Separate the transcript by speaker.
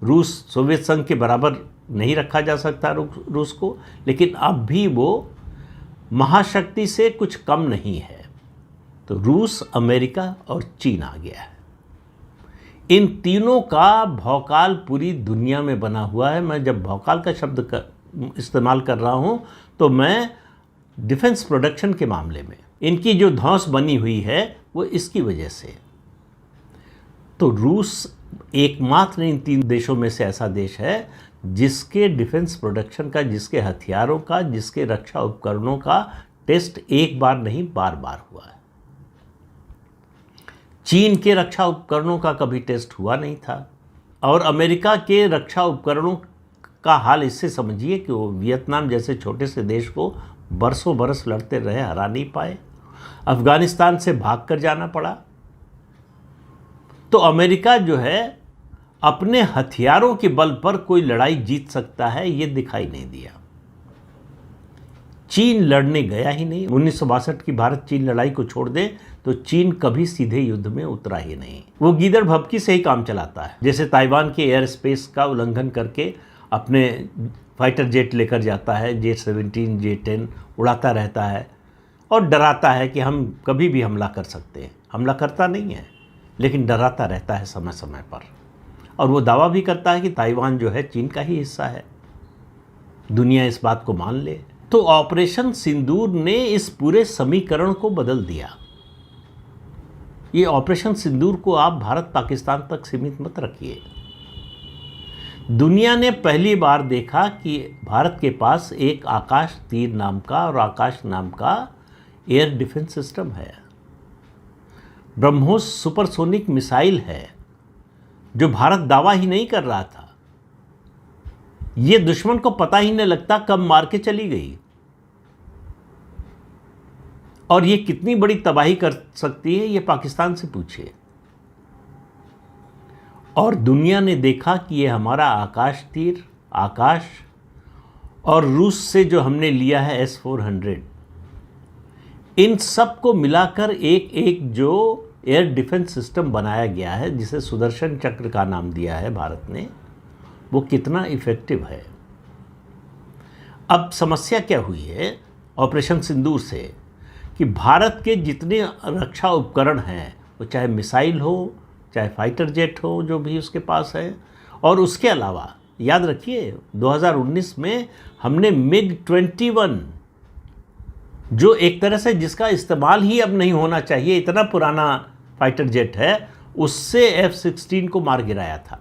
Speaker 1: रूस सोवियत संघ के बराबर नहीं रखा जा सकता रूस को, लेकिन अब भी वो महाशक्ति से कुछ कम नहीं है। तो रूस, अमेरिका और चीन आ गया है। इन तीनों का भौकाल पूरी दुनिया में बना हुआ है। मैं जब भौकाल का शब्द इस्तेमाल कर रहा हूँ तो मैं डिफेंस प्रोडक्शन के मामले में इनकी जो धौंस बनी हुई है वो इसकी वजह से। तो रूस एकमात्र इन तीन देशों में से ऐसा देश है जिसके डिफेंस प्रोडक्शन का, जिसके हथियारों का, जिसके रक्षा उपकरणों का टेस्ट एक बार नहीं बार बार हुआ है। चीन के रक्षा उपकरणों का कभी टेस्ट हुआ नहीं था, और अमेरिका के रक्षा उपकरणों का हाल इससे समझिए कि वो वियतनाम जैसे छोटे से देश को बरसों बरस लड़ते रहे, हरा नहीं पाए, अफगानिस्तान से भागकर जाना पड़ा। तो अमेरिका जो है अपने हथियारों के बल पर कोई लड़ाई जीत सकता है, ये दिखाई नहीं दिया। चीन लड़ने गया ही नहीं। 1962 की भारत चीन लड़ाई को छोड़ दे तो चीन कभी सीधे युद्ध में उतरा ही नहीं। वो गीदड़ भभकी से ही काम चलाता है, जैसे ताइवान के एयर स्पेस का उल्लंघन करके अपने फाइटर जेट लेकर जाता है, J-17, J-10 उड़ाता रहता है और डराता है कि हम कभी भी हमला कर सकते हैं। हमला करता नहीं है, लेकिन डराता रहता है समय समय पर, और वो दावा भी करता है कि ताइवान जो है चीन का ही हिस्सा है। दुनिया इस बात को मान ले। तो ऑपरेशन सिंदूर ने इस पूरे समीकरण को बदल दिया। ये ऑपरेशन सिंदूर को आप भारत पाकिस्तान तक सीमित मत रखिए। दुनिया ने पहली बार देखा कि भारत के पास एक आकाश तीर नाम का और आकाश नाम का एयर डिफेंस सिस्टम है। ब्रह्मोस सुपरसोनिक मिसाइल है जो भारत दावा ही नहीं कर रहा था। ये दुश्मन को पता ही नहीं लगता कब मार के चली गई, और ये कितनी बड़ी तबाही कर सकती है ये पाकिस्तान से पूछिए। और दुनिया ने देखा कि ये हमारा आकाश तीर, आकाश, और रूस से जो हमने लिया है S-400, इन सब को मिलाकर एक जो एयर डिफेंस सिस्टम बनाया गया है, जिसे सुदर्शन चक्र का नाम दिया है भारत ने, वो कितना इफेक्टिव है। अब समस्या क्या हुई है ऑपरेशन सिंदूर से, कि भारत के जितने रक्षा उपकरण हैं, वो चाहे मिसाइल हो, चाहे फाइटर जेट हो, जो भी उसके पास है, और उसके अलावा याद रखिए 2019 में हमने MiG-21, जो एक तरह से जिसका इस्तेमाल ही अब नहीं होना चाहिए, इतना पुराना फाइटर जेट है, उससे F-16 को मार गिराया था।